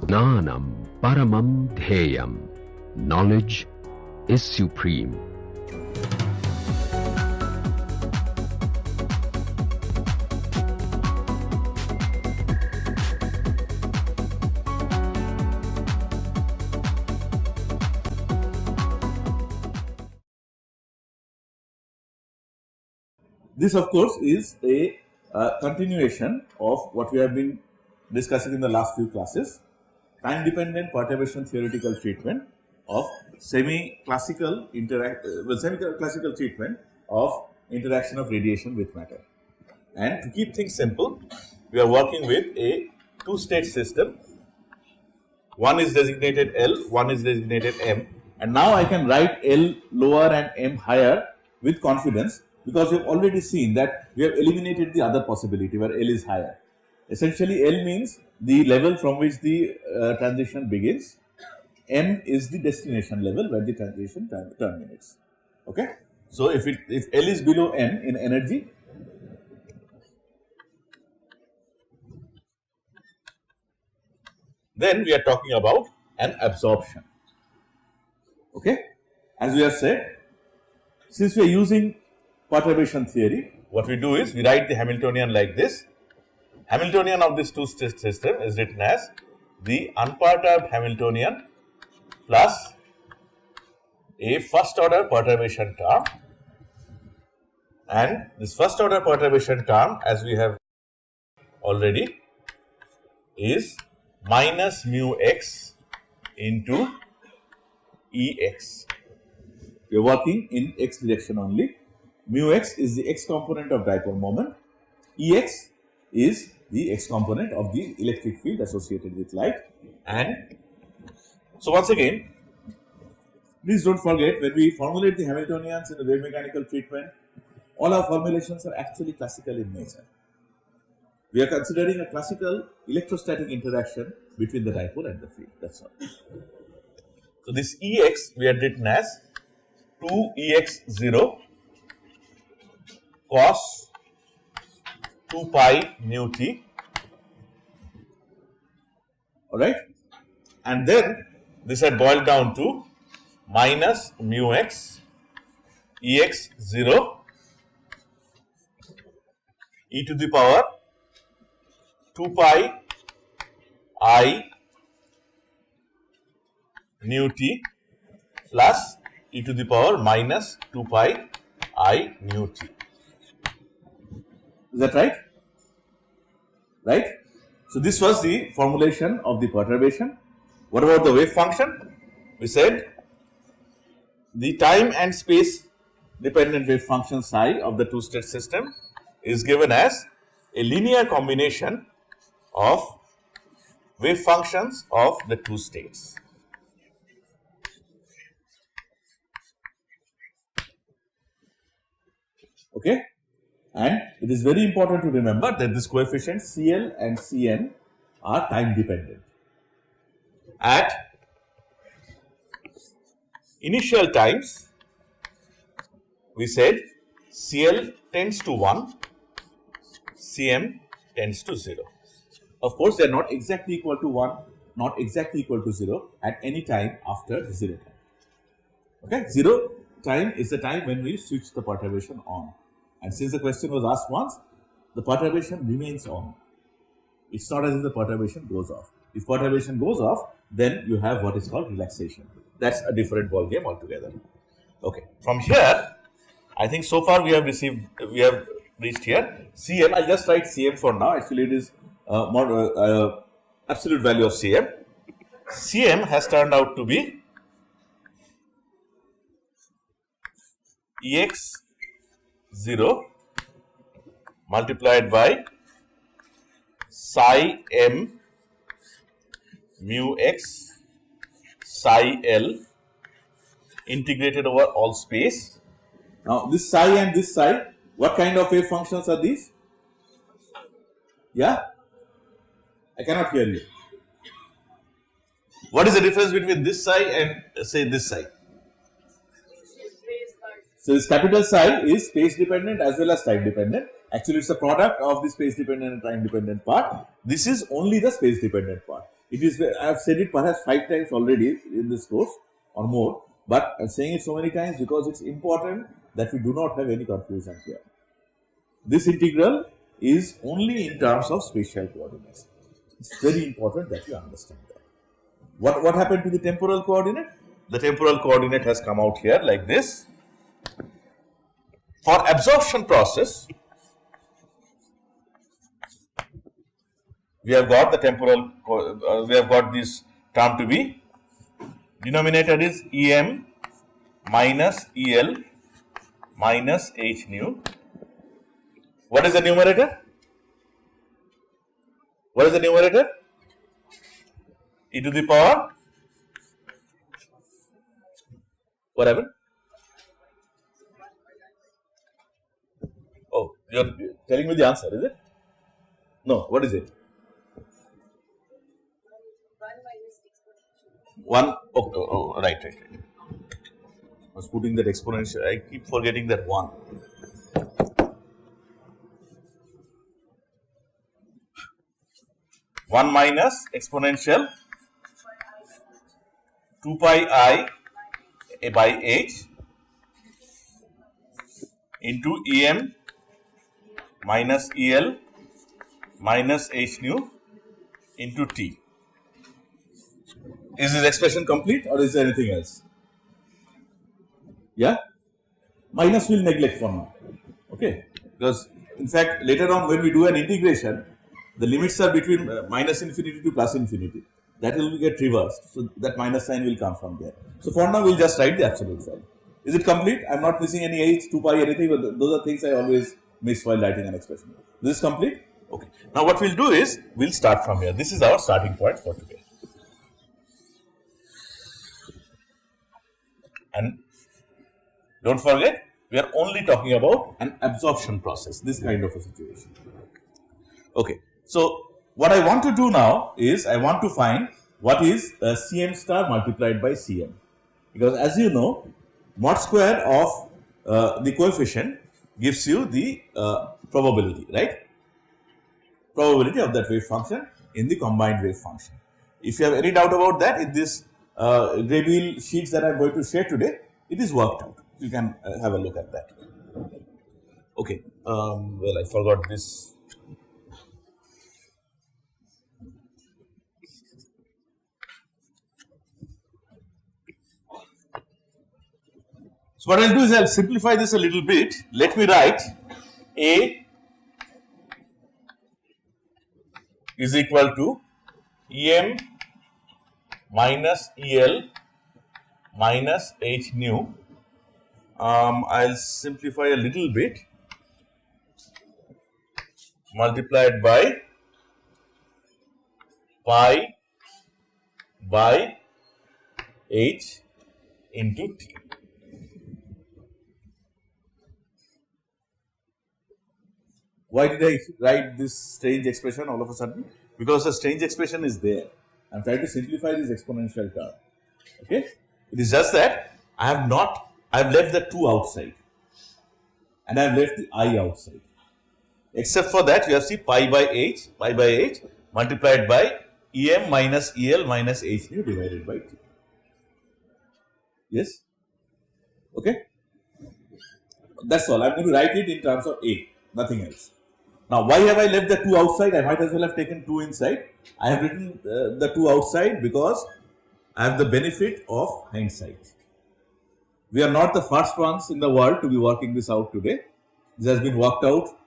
Gnanam paramam dheyam. Knowledge is supreme. This, of course, is a continuation of what we have been discussing in the last few classes, time-dependent perturbation theoretical treatment of semi-classical treatment of interaction of radiation with matter. And to keep things simple, we are working with a two-state system. One is designated L, one is designated M, and now I can write L lower and M higher with confidence, because we have already seen that we have eliminated the other possibility where L is higher. Essentially, L means the level from which the transition begins. M is the destination level where the transition terminates. Okay. So, if L is below M in energy, then we are talking about an absorption. Okay. As we have said, since we are using perturbation theory, what we do is we write the Hamiltonian like this. Hamiltonian of this two-state system is written as the unperturbed Hamiltonian plus a first order perturbation term, and this first order perturbation term, as we have already, is minus mu x into Ex. We are working in x direction only. Mu x is the x component of dipole moment, Ex is the x component of the electric field associated with light. And so, once again, please don't forget, when we formulate the Hamiltonians in the wave mechanical treatment, all our formulations are actually classical in nature. We are considering a classical electrostatic interaction between the dipole and the field, that's all. So, this Ex we had written as 2Ex0 cos 2 pi mu t, alright, and then this had boiled down to minus mu x Ex0 e to the power 2 pi I nu t plus e to the power minus 2 pi I nu t. Is that right? Right? So, this was the formulation of the perturbation. What about the wave function? We said the time and space dependent wave function psi of the two-state system is given as a linear combination of wave functions of the two states. Okay? And it is very important to remember that this coefficient Cl and Cn are time dependent. At initial times, we said Cl tends to 1, Cm tends to 0. Of course, they are not exactly equal to 1, not exactly equal to 0 at any time after 0 time. Okay? 0 time is the time when we switch the perturbation on. And since the question was asked once, the perturbation remains on. It's not as if the perturbation goes off. If perturbation goes off, then you have what is called relaxation. That's a different ball game altogether. Okay. From here, I think so far we have reached here. Cm, I'll just write Cm for now. Actually, it is absolute value of Cm. Cm has turned out to be Ex0 multiplied by psi m mu x psi l integrated over all space. Now, this psi and this psi, what kind of wave functions are these? Yeah? I cannot hear you. What is the difference between this psi and say this psi? So, this capital psi is space dependent as well as time dependent. Actually, it is a product of the space dependent and time dependent part. This is only the space dependent part. It is, I have said it perhaps 5 times already in this course or more, but I am saying it so many times because it's important that we do not have any confusion here. This integral is only in terms of spatial coordinates. It's very important that you understand that. What happened to the temporal coordinate? The temporal coordinate has come out here like this. For absorption process, we have got the temporal, we have got this term to be, denominator is Em minus El minus H nu. What is the numerator? What is the numerator? E to the power, what happened? Oh, you are telling me the answer, is it? No, what is it? 1, right. I was putting that exponential, I keep forgetting that 1. One minus exponential 2 pi I by H into Em minus El minus H nu into T. Is this expression complete or is there anything else? Yeah? Minus will neglect for now. Okay? Because in fact later on when we do an integration, the limits are between minus infinity to plus infinity. That will get reversed. So that minus sign will come from there. So for now we will just write the absolute value. Is it complete? I am not missing any H, 2 pi, anything, but those are things I always miss while writing an expression. This is complete? Okay. Now what we will do is, we will start from here. This is our starting point for today. And don't forget, we are only talking about an absorption process, this kind of a situation. Okay. So what I want to do now is, I want to find what is Cm star multiplied by Cm. Because as you know, mod square of the coefficient gives you the probability, right? Probability of that wave function in the combined wave function. If you have any doubt about that, in this Grey sheets that I am going to share today, it is worked out. You can have a look at that. Okay, well, I forgot this. So what I will do is I will simplify this a little bit. Let me write A is equal to Em minus El minus H nu. I will simplify a little bit, multiplied by pi by H into T. Why did I write this strange expression all of a sudden? Because the strange expression is there. I am trying to simplify this exponential term. Okay? It is just that I have left the 2 outside and I have left the I outside. Except for that, you have see pi by H multiplied by Em minus El minus H nu divided by T. Yes? Okay? That's all. I am going to write it in terms of A, nothing else. Now, why have I left the 2 outside? I might as well have taken 2 inside. I have written the 2 outside because I have the benefit of hindsight. We are not the first ones in the world to be working this out today. This has been worked out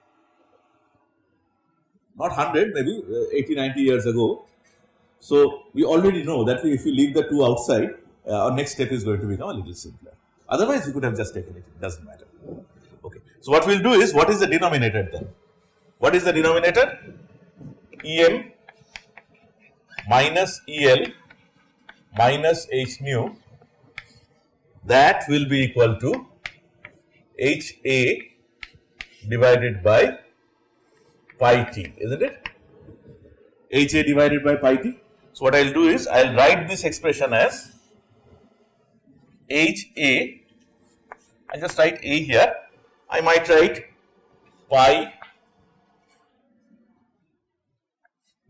not 100, maybe 80, 90 years ago. So, we already know that if we leave the 2 outside, our next step is going to become a little simpler. Otherwise, we could have just taken it. It doesn't matter. Okay. So, what we will do is, what is the denominator then? What is the denominator? Em minus El minus H nu, that will be equal to HA divided by pi t, isn't it? HA divided by pi t. So, what I will do is, I will write this expression as HA, I just write A here, I might write pi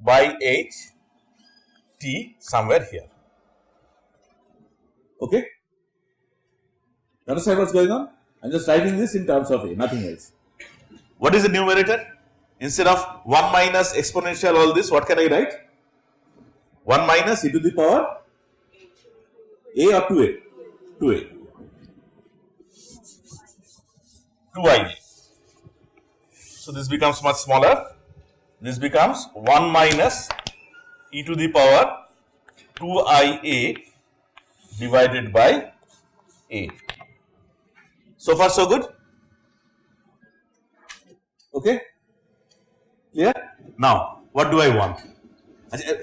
by H t somewhere here. Okay? Understand what's going on? I'm just writing this in terms of a, nothing else. What is the numerator? Instead of 1 minus exponential all this, what can I write? 1 minus e to the power a or 2a? 2a. 2ia. So this becomes much smaller. This becomes 1 minus e to the power 2ia divided by a. So far so good? Okay? Clear? Now, what do I want?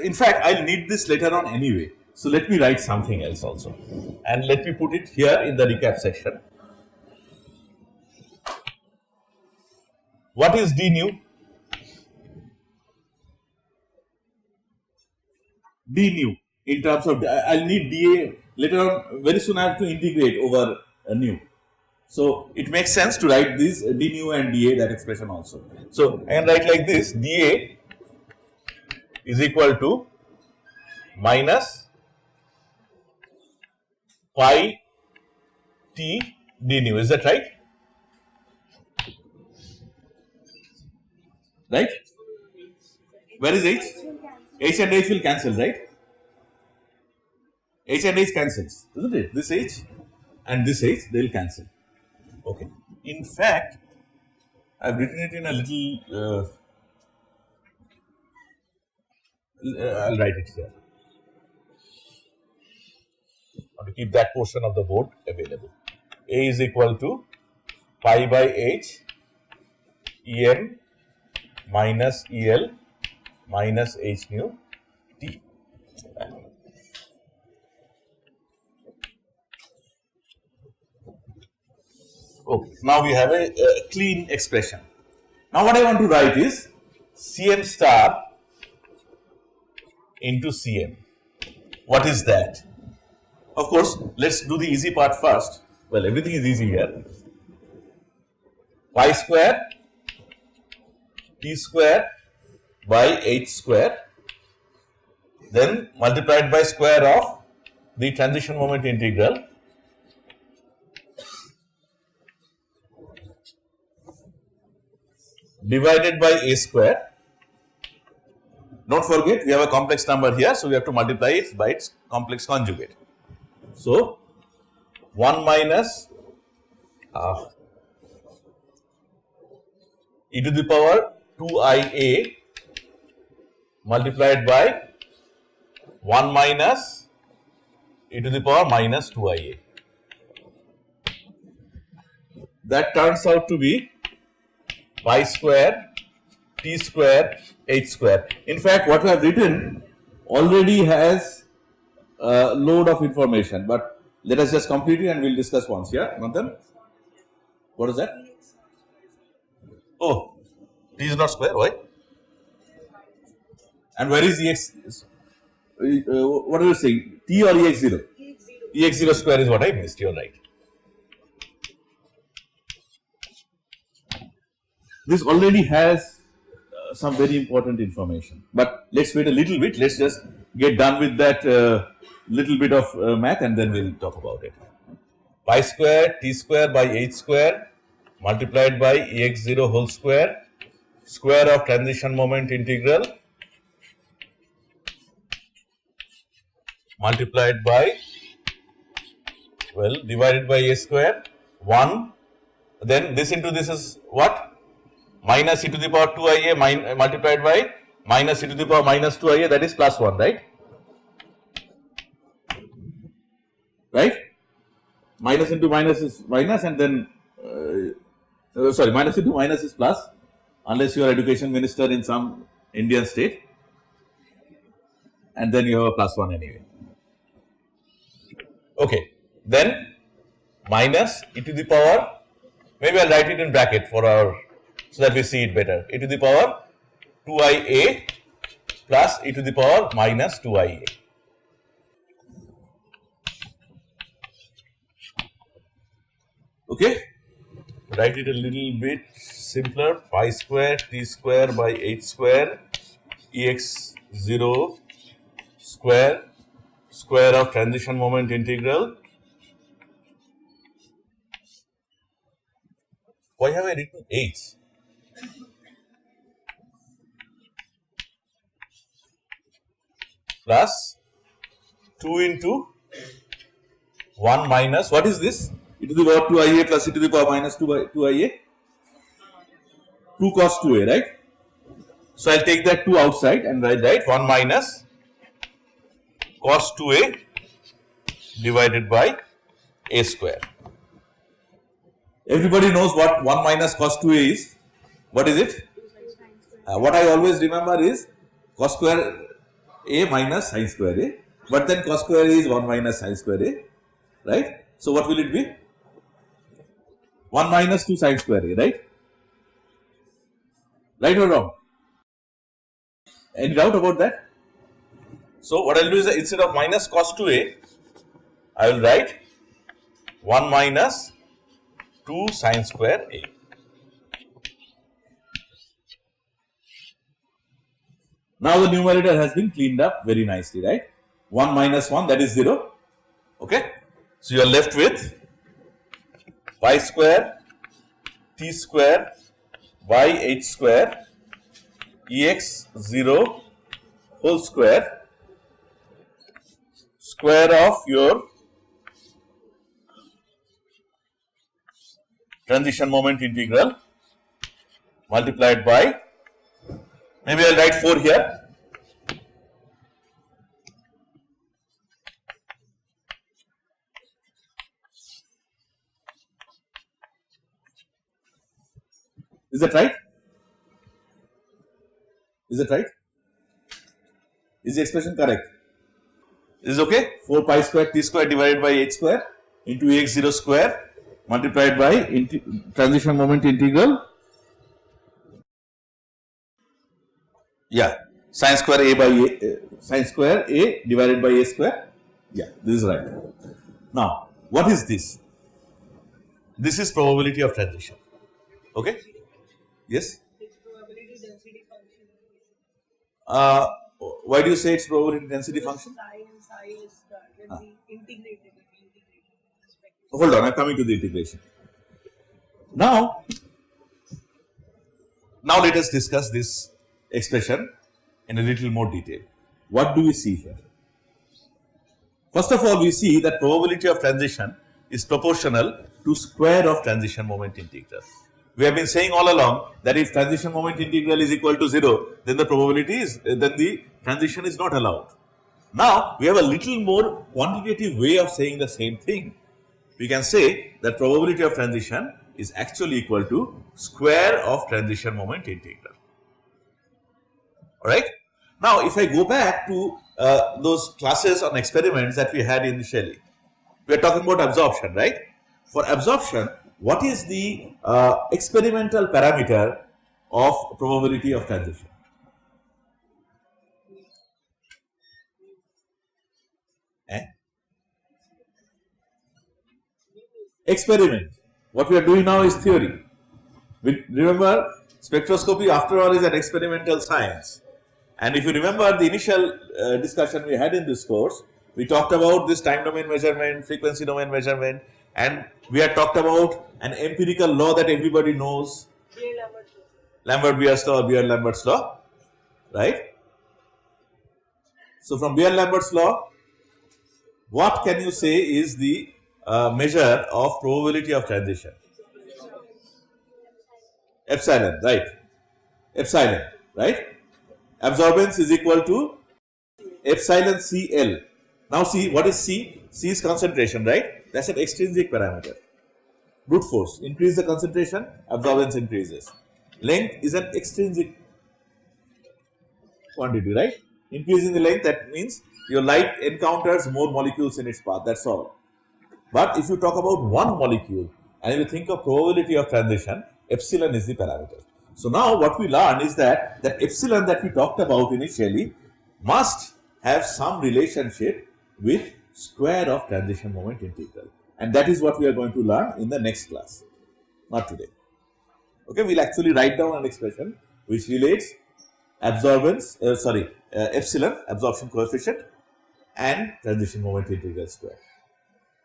In fact, I'll need this later on anyway. So let me write something else also. And let me put it here in the recap section. What is d nu? D nu in terms of, I'll need dA later on, very soon I have to integrate over nu. So it makes sense to write this d nu and dA, that expression also. So I can write like this, dA is equal to minus pi t d nu, is that right? Right? Where is h? H and h will cancel, right? H and h cancels, isn't it? This h and this h, they will cancel. Okay. In fact, I have written it in a little, I'll write it here. I want to keep that portion of the board available. A is equal to pi by h em minus el minus h nu t. Okay, now we have a clean expression. Now what I want to write is Cm star into Cm. What is that? Of course, let's do the easy part first. Well, everything is easy here. Pi square t square by h square, then multiplied by square of the transition moment integral divided by a square. Don't forget, we have a complex number here, so we have to multiply it by its complex conjugate. So 1 minus e to the power 2ia multiplied by 1 minus e to the power minus 2ia. That turns out to be pi square t square h square. In fact, what we have written already has a load of information, but let us just complete it and we'll discuss once. Yeah, Manthan? What is that? Oh, t is not square, why? And where is ex? What are you saying? T or ex0? Ex0 square is what I missed, you're right. This already has some very important information, but let's wait a little bit. Let's just get done with that little bit of math and then we'll talk about it. Pi square t square by h square multiplied by ex0 whole square, square of transition moment integral multiplied by, well, divided by a square 1, then this into this is what? Minus e to the power 2ia multiplied by minus e to the power minus 2ia, that is plus 1, right? Right? Minus into minus is minus and then, sorry, minus into minus is plus, unless you are education minister in some Indian state, and then you have a plus 1 anyway. Okay, then minus e to the power, maybe I'll write it in bracket for our, so that we see it better, e to the power 2ia plus e to the power minus 2ia. Okay, write it a little bit simpler, pi square t square by h square ex0 square of transition moment integral. Why have I written h? Plus 2 into 1 minus, what is this? E to the power 2ia plus e to the power minus 2ia. 2 cos 2a, right? So I'll take that 2 outside and write 1 minus cos 2a divided by a square. Everybody knows what 1 minus cos 2a is. What is it? What I always remember is cos square a minus sin square a. But then cos square a is 1 minus sin square a. Right? So what will it be? 1 minus 2 sin square a, right? Right or wrong? Any doubt about that? So what I'll do is instead of minus cos 2a, I will write 1 minus 2 sin square a. Now the numerator has been cleaned up very nicely, right? 1 minus 1, that is 0. Okay? So you are left with y square t square y h square ex 0 whole square of your transition moment integral multiplied by, maybe I'll write 4 here. Is that right? Is that right? Is the expression correct? Is it okay? 4 pi square t square divided by h square into x 0 square multiplied by transition moment integral. Yeah, sin square a by sin square a divided by a square. Yeah, this is right. Now, what is this? This is probability of transition. Okay? Yes? It's probability density function. Why do you say it's probability density function? Psi and psi is when we integrated it. Hold on, I'm coming to the integration. Now let us discuss this expression in a little more detail. What do we see here? First of all, we see that probability of transition is proportional to square of transition moment integral. We have been saying all along that if transition moment integral is equal to 0, then the probability is, then the transition is not allowed. Now, we have a little more quantitative way of saying the same thing. We can say that probability of transition is actually equal to square of transition moment integral. Alright? Now, if I go back to those classes on experiments that we had initially, we are talking about absorption, right? For absorption, what is the experimental parameter of probability of transition? Experiment. What we are doing now is theory. Remember, spectroscopy after all is an experimental science. And if you remember the initial discussion we had in this course, we talked about this time domain measurement, frequency domain measurement, and we had talked about an empirical law that everybody knows, Lambert-Beer's law or Beer-Lambert's law, right? So from Beer-Lambert's law, what can you say is the measure of probability of transition? Epsilon, right? Epsilon, right? Absorbance is equal to epsilon CL. Now see, what is C? C is concentration, right? That's an extrinsic parameter. Brute force, increase the concentration, absorbance increases. Length is an extrinsic quantity, right? Increasing the length, that means your light encounters more molecules in its path, that's all. But if you talk about one molecule and if you think of probability of transition, epsilon is the parameter. So now what we learn is that epsilon that we talked about initially must have some relationship with square of transition moment integral. And that is what we are going to learn in the next class, not today. Okay, we'll actually write down an expression which relates absorbance, epsilon, absorption coefficient, and transition moment integral square.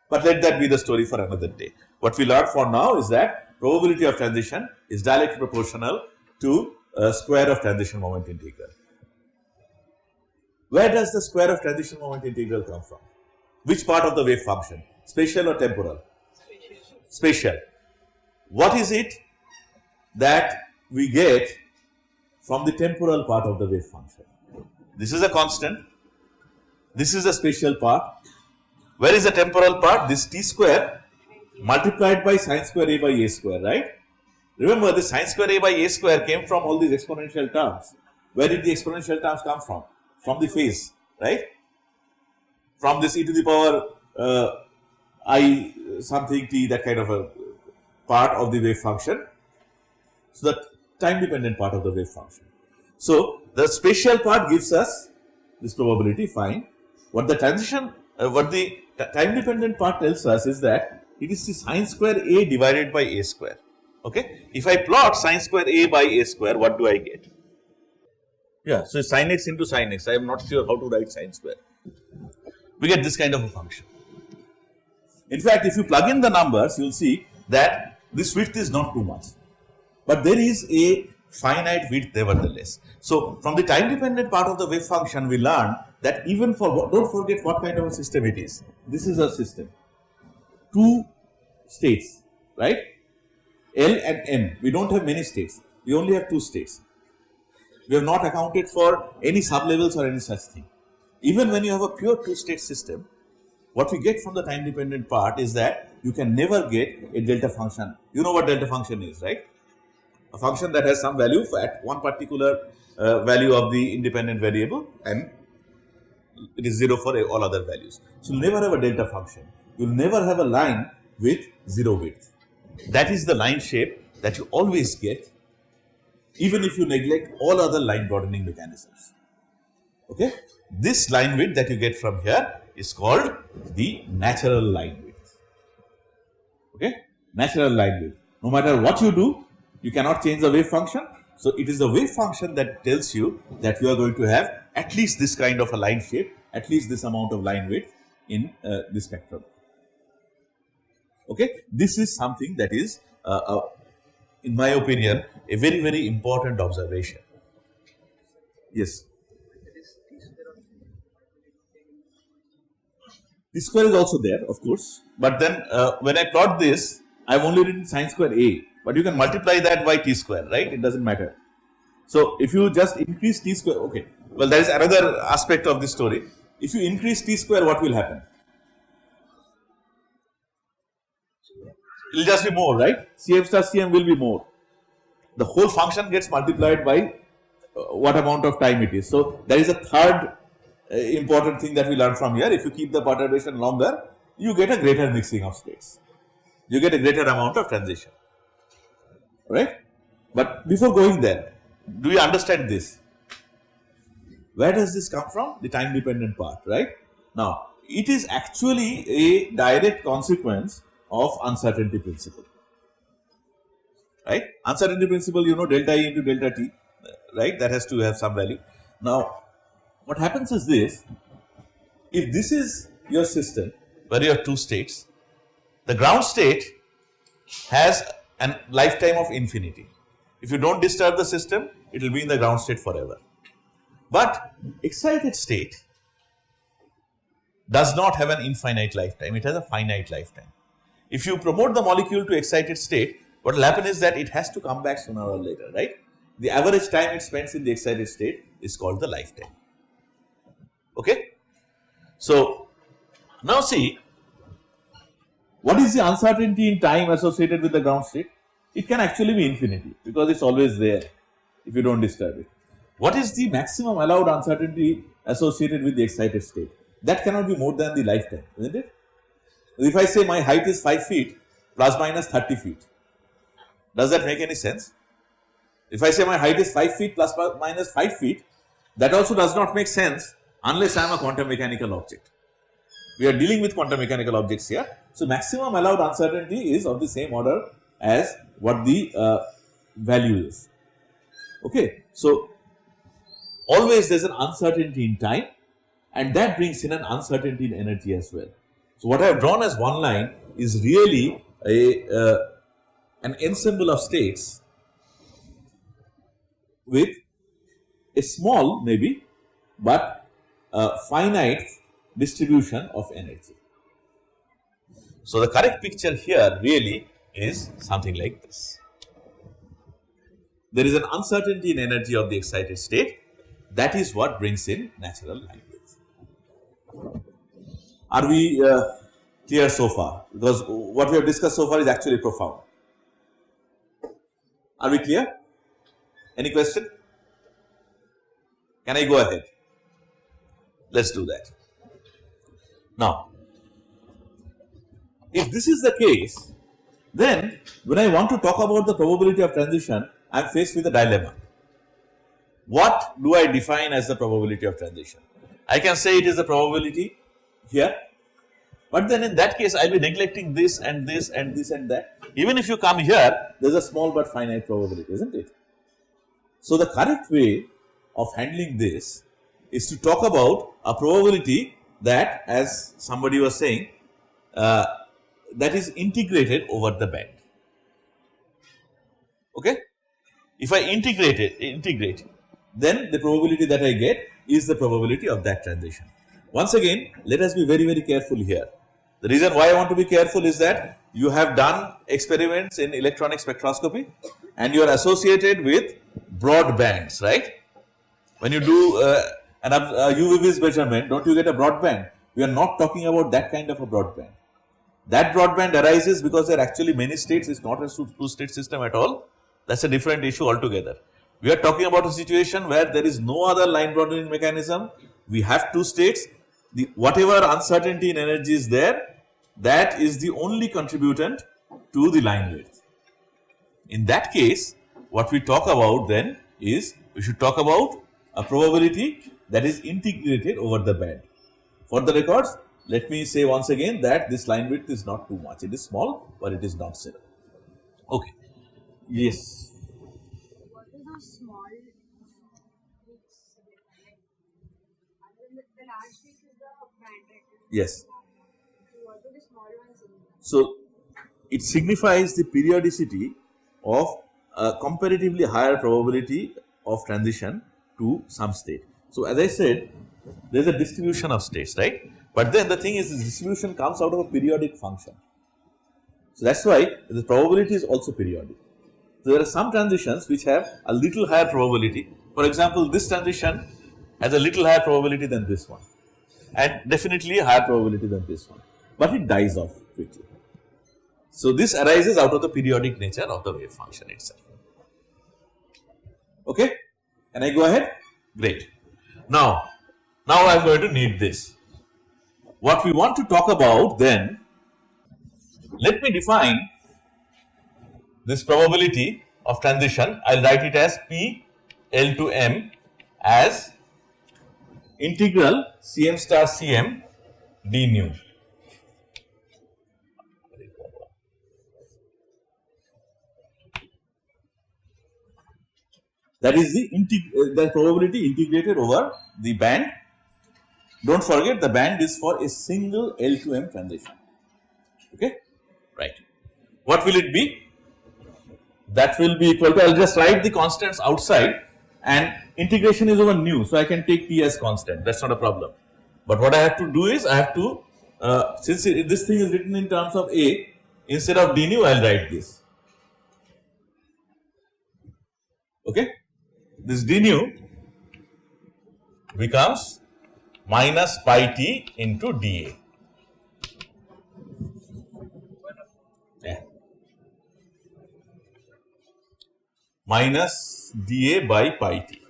But let that be the story for another day. What we learned for now is that probability of transition is directly proportional to square of transition moment integral. Where does the square of transition moment integral come from? Which part of the wave function? Spatial or temporal? Spatial. What is it that we get from the temporal part of the wave function? This is a constant. This is the spatial part. Where is the temporal part? This t square multiplied by sine square a by a square, right? Remember, the sine square a by a square came from all these exponential terms. Where did the exponential terms come from? From the phase, right? From this e to the power I something t, that kind of a part of the wave function. So, the time dependent part of the wave function. So, the spatial part gives us this probability, fine. What the transition, what the time dependent part tells us is that it is the sine square a divided by a square. Okay. If I plot sine square a by a square, what do I get? Yeah, so sin x into sin x. I am not sure how to write sin square. We get this kind of a function. In fact, if you plug in the numbers, you will see that this width is not too much, but there is a finite width nevertheless. So, from the time dependent part of the wave function, we learn that even for, don't forget what kind of a system it is. This is a system, two states, right? L and M. We don't have many states. We only have two states. We have not accounted for any sublevels or any such thing. Even when you have a pure two-state system, what we get from the time dependent part is that you can never get a delta function. You know what delta function is, right? A function that has some value at one particular value of the independent variable, and it is 0 for all other values. So, you will never have a delta function. You will never have a line with 0 width. That is the line shape that you always get, even if you neglect all other line broadening mechanisms. Okay? This line width that you get from here is called the natural line width. Okay? Natural line width. No matter what you do, you cannot change the wave function. So, it is the wave function that tells you that you are going to have at least this kind of a line shape, at least this amount of line width in the spectrum. Okay? This is something that is, in my opinion, a very, very important observation. Yes. T square is also there, of course, but then when I plot this, I have only written sine square a, but you can multiply that by t square, right? It does not matter. So, if you just increase t square, okay, well, there is another aspect of this story. If you increase t square, what will happen? It will just be more, right? Cm star Cm will be more. The whole function gets multiplied by what amount of time it is. So, there is a third important thing that we learn from here. If you keep the perturbation longer, you get a greater mixing of states. You get a greater amount of transition, right? But before going there, do you understand this? Where does this come from? The time dependent part, right? Now, it is actually a direct consequence of uncertainty principle, right? Uncertainty principle, you know, delta E into delta T, right? That has to have some value. Now, what happens is this: if this is your system where you have two states, the ground state has a lifetime of infinity. If you don't disturb the system, it will be in the ground state forever. But excited state does not have an infinite lifetime, it has a finite lifetime. If you promote the molecule to excited state, what will happen is that it has to come back sooner or later, right? The average time it spends in the excited state is called the lifetime. Okay? So, now see, what is the uncertainty in time associated with the ground state? It can actually be infinity because it's always there if you don't disturb it. What is the maximum allowed uncertainty associated with the excited state? That cannot be more than the lifetime, isn't it? If I say my height is 5 feet plus minus 30 feet, does that make any sense? If I say my height is 5 feet plus minus 5 feet, that also does not make sense unless I am a quantum mechanical object. We are dealing with quantum mechanical objects here. So, maximum allowed uncertainty is of the same order as what the value is. Okay. So, always there is an uncertainty in time and that brings in an uncertainty in energy as well. So what I have drawn as one line is really an ensemble of states with a small maybe but finite distribution of energy. So the correct picture here really is something like this. There is an uncertainty in energy of the excited state. That is what brings in natural line width. Are we clear so far? Because what we have discussed so far is actually profound. Are we clear? Any question? Can I go ahead? Let's do that. Now, if this is the case, then when I want to talk about the probability of transition, I am faced with a dilemma. What do I define as the probability of transition? I can say it is the probability here, but then in that case I will be neglecting this and this and this and that. Even if you come here, there is a small but finite probability, isn't it? So the correct way of handling this is to talk about a probability that, as somebody was saying, that is integrated over the band. Okay? If I integrate, then the probability that I get is the probability of that transition. Once again, let us be very, very careful here. The reason why I want to be careful is that you have done experiments in electronic spectroscopy and you are associated with broad bands, right? When you do an UV-Vis measurement, don't you get a broad band? We are not talking about that kind of a broad band. That broadband arises because there are actually many states, it is not a two-state system at all. That is a different issue altogether. We are talking about a situation where there is no other line broadening mechanism, we have two states, whatever uncertainty in energy is there, that is the only contributant to the line width. In that case, what we talk about then is, we should talk about a probability that is integrated over the band. For the records, let me say once again that this line width is not too much. It is small, but it is not zero. Okay. Yes. What are those small bits? The large bit is the band, right? Yes. What are the small ones in that? So it signifies the periodicity of a comparatively higher probability of transition to some state. So as I said, there is a distribution of states, right? But then the thing is, this distribution comes out of a periodic function. So that's why the probability is also periodic. So there are some transitions which have a little higher probability. For example, this transition has a little higher probability than this one, and definitely a higher probability than this one, but it dies off quickly. So this arises out of the periodic nature of the wave function itself. Okay? Can I go ahead? Great. Now I am going to need this. What we want to talk about then, let me define this probability of transition. I will write it as P L to M as integral Cm star Cm d nu. That is the probability integrated over the band. Don't forget, the band is for a single L to M transition. Okay? Right. What will it be? That will be equal to, I will just write the constants outside, and integration is over nu. So I can take P as constant, that is not a problem. But what I have to do is, I have to, since this thing is written in terms of A, instead of d nu, I will write this. Okay? This d nu becomes minus pi t into dA. Yeah. Minus dA by pi t.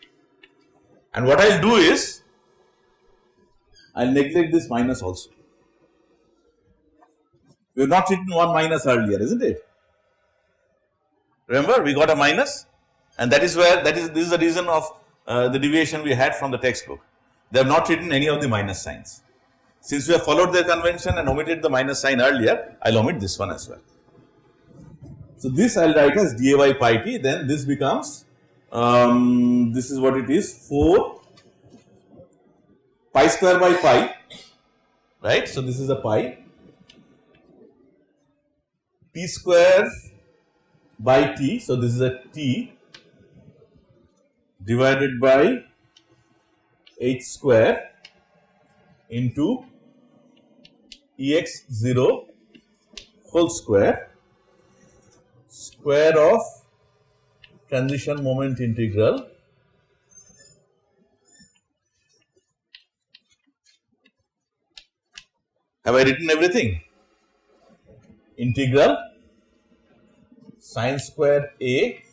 And what I will do is, I will neglect this minus also. We have not written one minus earlier, isn't it? Remember, we got a minus, and that is where, this is the reason of the deviation we had from the textbook. They have not written any of the minus signs. Since we have followed their convention and omitted the minus sign earlier, I will omit this one as well. So this I will write as dA by pi t, then this becomes, this is what it is, 4 pi square by pi, right? So this is a pi. T square by t, so this is a t divided by h square into ex0 whole square of transition moment integral have I written everything? Integral sine square a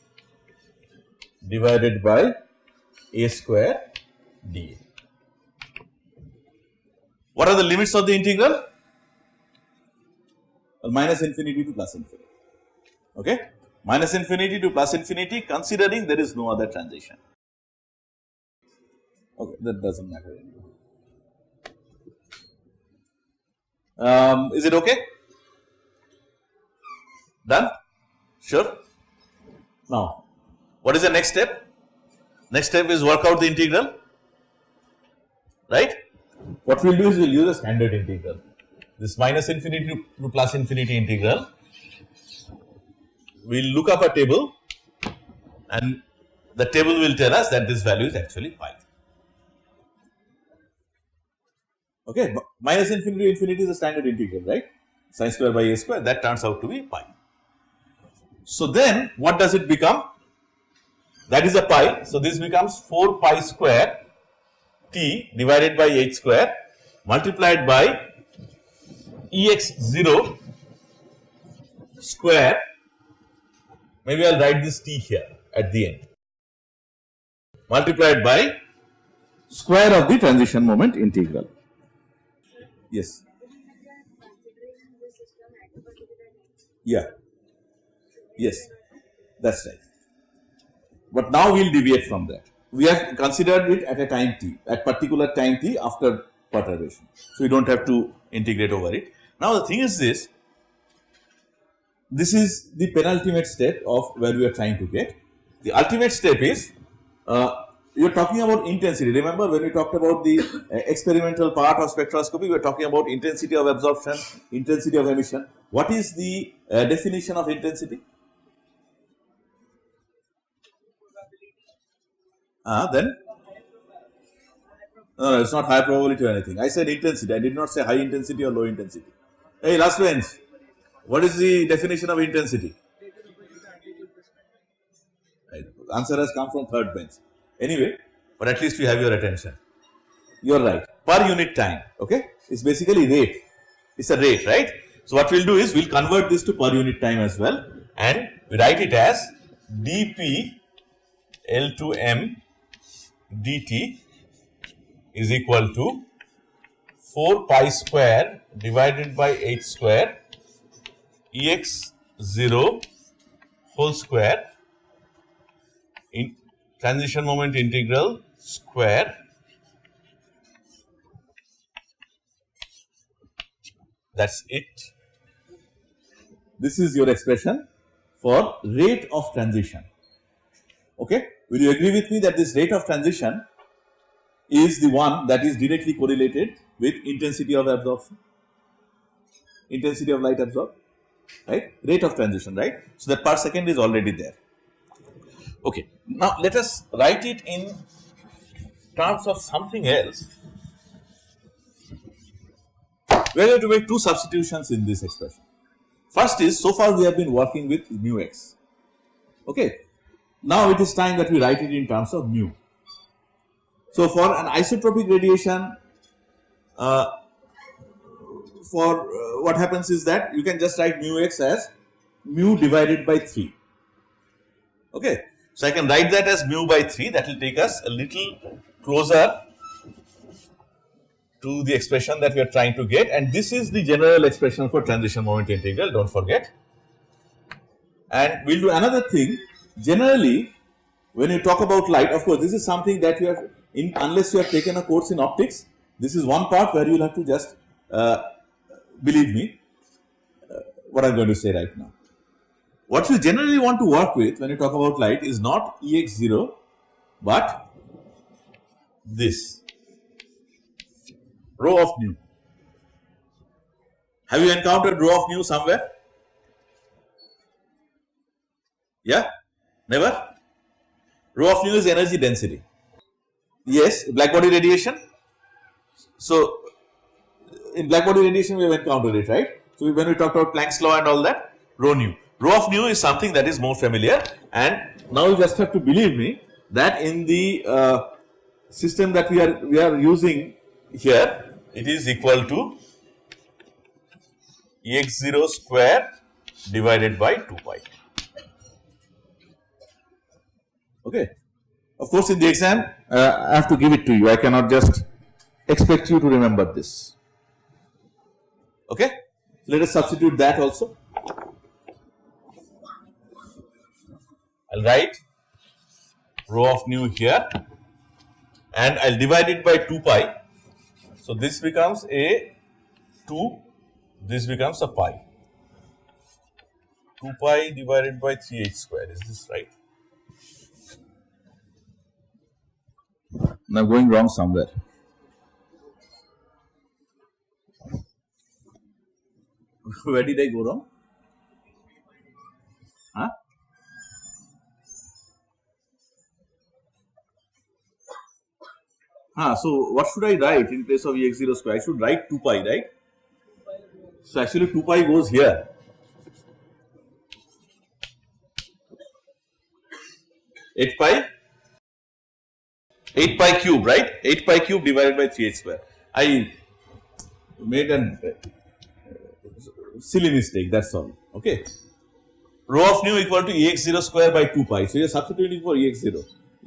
divided by a square dA. What are the limits of the integral? Well, minus infinity to plus infinity. Okay, minus infinity to plus infinity, considering there is no other transition. Okay, that doesn't matter anymore. Is it okay? Done? Sure? Now, what is the next step? Next step is work out the integral, right? What we will do is we will use a standard integral. This minus infinity to plus infinity integral. We will look up a table and the table will tell us that this value is actually pi. Okay, minus infinity to infinity is a standard integral, right? Sine square by a square, that turns out to be pi. So then what does it become? That is a pi. So this becomes 4 pi square t divided by h square multiplied by ex0 square. Maybe I will write this t here at the end. Multiplied by square of the transition moment integral. Yes. Yeah. Yes. That's right. But now we will deviate from that. We have considered it at a time t, at particular time t after perturbation. So we don't have to integrate over it. Now the thing is this is the penultimate step of where we are trying to get. The ultimate step is, you are talking about intensity. Remember when we talked about the experimental part of spectroscopy, we were talking about intensity of absorption, intensity of emission. What is the definition of intensity? Then? No, it's not high probability or anything. I said intensity. I did not say high intensity or low intensity. Hey, last bench. What is the definition of intensity? Right. Answer has come from third bench. Anyway, but at least we have your attention. You are right. Per unit time. Okay. It's basically rate. It's a rate, right? So what we'll do is we'll convert this to per unit time as well, and we write it as dp L to m dt is equal to 4 pi square divided by h square ex0 whole square in transition moment integral square that's it. This is your expression for rate of transition. Okay, will you agree with me that this rate of transition is the one that is directly correlated with intensity of absorption, intensity of light absorbed, right? Rate of transition, right? So that per second is already there. Okay, now let us write it in terms of something else. We are going to make two substitutions in this expression. First is, so far we have been working with mu x. Okay, now it is time that we write it in terms of mu. So for an isotropic radiation, what happens is that you can just write mu x as mu divided by 3. Okay, so I can write that as mu by 3. That will take us a little closer to the expression that we are trying to get, and this is the general expression for transition moment integral, don't forget. And we will do another thing. Generally, when you talk about light, of course, this is something that you have, unless you have taken a course in optics, this is one part where you will have to just believe me what I am going to say right now. What you generally want to work with when you talk about light is not Ex0, but this. Rho of nu. Have you encountered rho of nu somewhere? Yeah? Never? Rho of nu is energy density. Yes, black body radiation. So, in black body radiation we have encountered it, right? So, when we talked about Planck's law and all that, rho nu. Rho of nu is something that is more familiar, and now you just have to believe me that in the system that we are using here, it is equal to Ex0 square divided by 2 pi. Okay. Of course, in the exam, I have to give it to you. I cannot just expect you to remember this. Okay. Let us substitute that also. I'll write rho of nu here and I'll divide it by 2 pi. So, this becomes a 2, this becomes a pi. 2 pi divided by 3h square, is this right? I'm going wrong somewhere. Where did I go wrong? Huh? So what should I write in place of Ex0 square? I should write 2 pi, right? So actually 2 pi goes here. 8 pi cube, right? 8 pi cube divided by 3h square. I made a silly mistake, that's all. Okay. Rho of nu equal to Ex0 square by 2 pi. So you are substituting for Ex0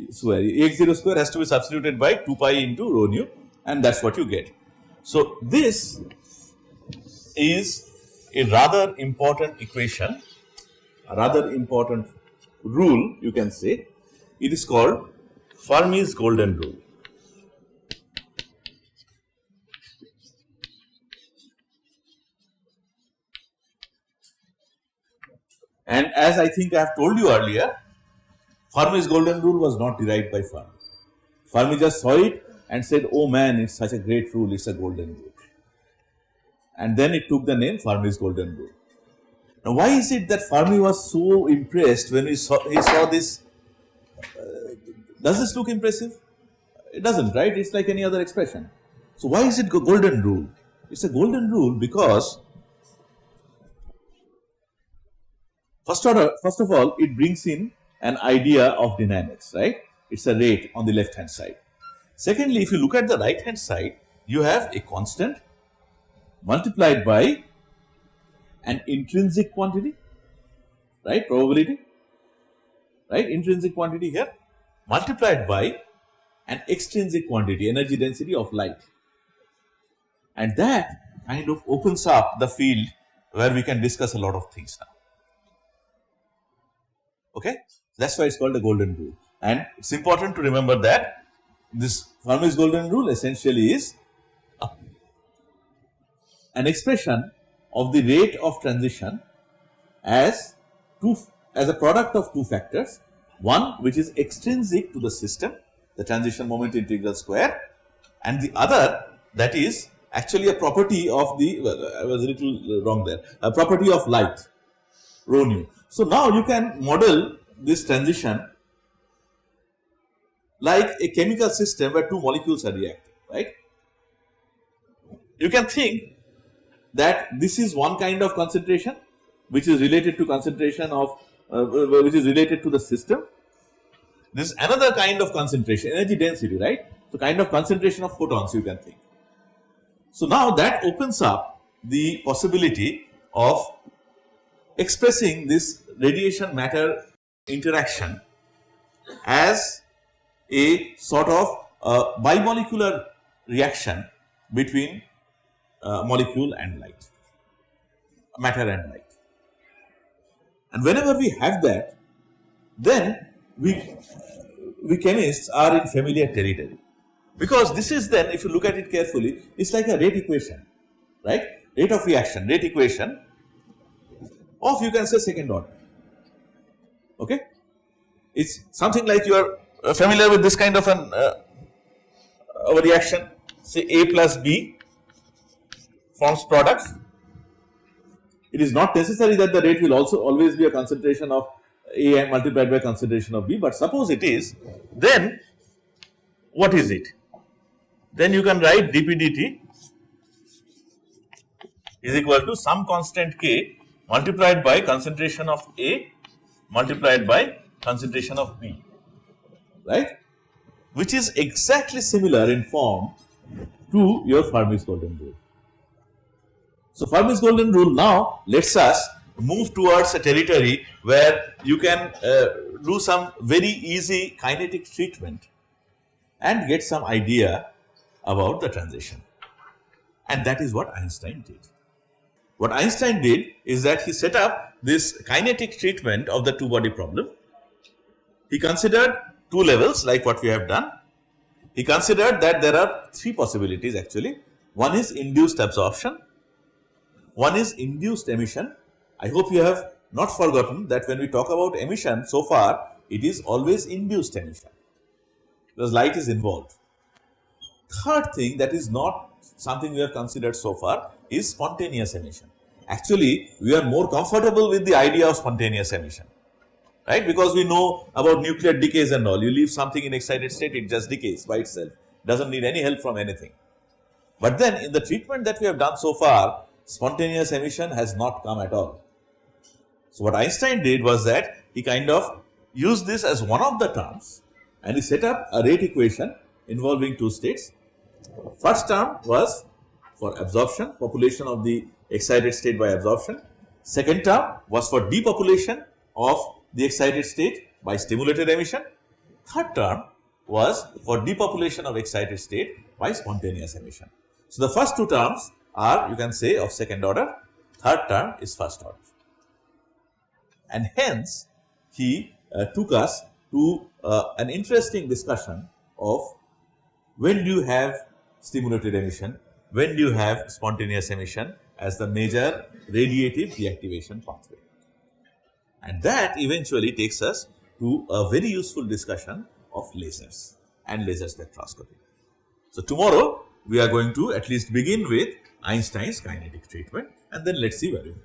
square. Ex0 square has to be substituted by 2 pi into rho nu, and that's what you get. So this is a rather important equation, a rather important rule, you can say. It is called Fermi's golden rule. And as I think I have told you earlier, Fermi's golden rule was not derived by Fermi. Fermi just saw it and said, oh man, it's such a great rule, it's a golden rule. And then it took the name Fermi's golden rule. Now, why is it that Fermi was so impressed when he saw this? Does this look impressive? It doesn't, right? It's like any other expression. So, why is it golden rule? It's a golden rule because first of all, it brings in an idea of dynamics, right? It's a rate on the left hand side. Secondly, if you look at the right hand side, you have a constant multiplied by an intrinsic quantity, right? Probability, right? Intrinsic quantity here multiplied by an extrinsic quantity, energy density of light. And that kind of opens up the field where we can discuss a lot of things now. Okay, that's why it's called the golden rule. And it's important to remember that this Fermi's golden rule essentially is an expression of the rate of transition as a product of two factors. One which is extrinsic to the system, the transition moment integral square, and the other that is actually a property of the, I was a little wrong there, a property of light, rho nu. So now you can model this transition like a chemical system where two molecules are reacting, right? You can think that this is one kind of concentration which is related to concentration of, which is related to the system. This is another kind of concentration, energy density, right? So kind of concentration of photons you can think. So now that opens up the possibility of expressing this radiation matter interaction as a sort of bimolecular reaction between molecule and light, matter and light. And whenever we have that, then we chemists are in familiar territory, because this is then, if you look at it carefully, it's like a rate equation, right? Rate of reaction, rate equation of, you can say, second order. Okay, it's something like you are familiar with this kind of an reaction, say A plus B forms products. It is not necessary that the rate will also always be a concentration of A multiplied by concentration of B, but suppose it is, then what is it? Then you can write dP dt is equal to some constant K multiplied by concentration of A multiplied by concentration of B, right? Which is exactly similar in form to your Fermi's golden rule. So, Fermi's golden rule now lets us move towards a territory where you can do some very easy kinetic treatment and get some idea about the transition. And that is what Einstein did. What Einstein did is that he set up this kinetic treatment of the two-body problem. He considered two levels like what we have done. He considered that there are three possibilities actually. One is induced absorption, one is induced emission. I hope you have not forgotten that when we talk about emission so far, it is always induced emission because light is involved. Third thing that is not something we have considered so far is spontaneous emission. Actually, we are more comfortable with the idea of spontaneous emission, right? Because we know about nuclear decays and all. You leave something in excited state, it just decays by itself, doesn't need any help from anything. But then in the treatment that we have done so far, spontaneous emission has not come at all. So, what Einstein did was that he kind of used this as one of the terms and he set up a rate equation involving two states. First term was for absorption, population of the excited state by absorption. Second term was for depopulation of the excited state by stimulated emission. Third term was for depopulation of excited state by spontaneous emission. So, the first two terms are, you can say, of second order, third term is first order. And hence, he took us to an interesting discussion of when do you have stimulated emission, when do you have spontaneous emission as the major radiative deactivation pathway. And that eventually takes us to a very useful discussion of lasers and laser spectroscopy. So, tomorrow we are going to at least begin with Einstein's kinetic treatment and then let us see where we go.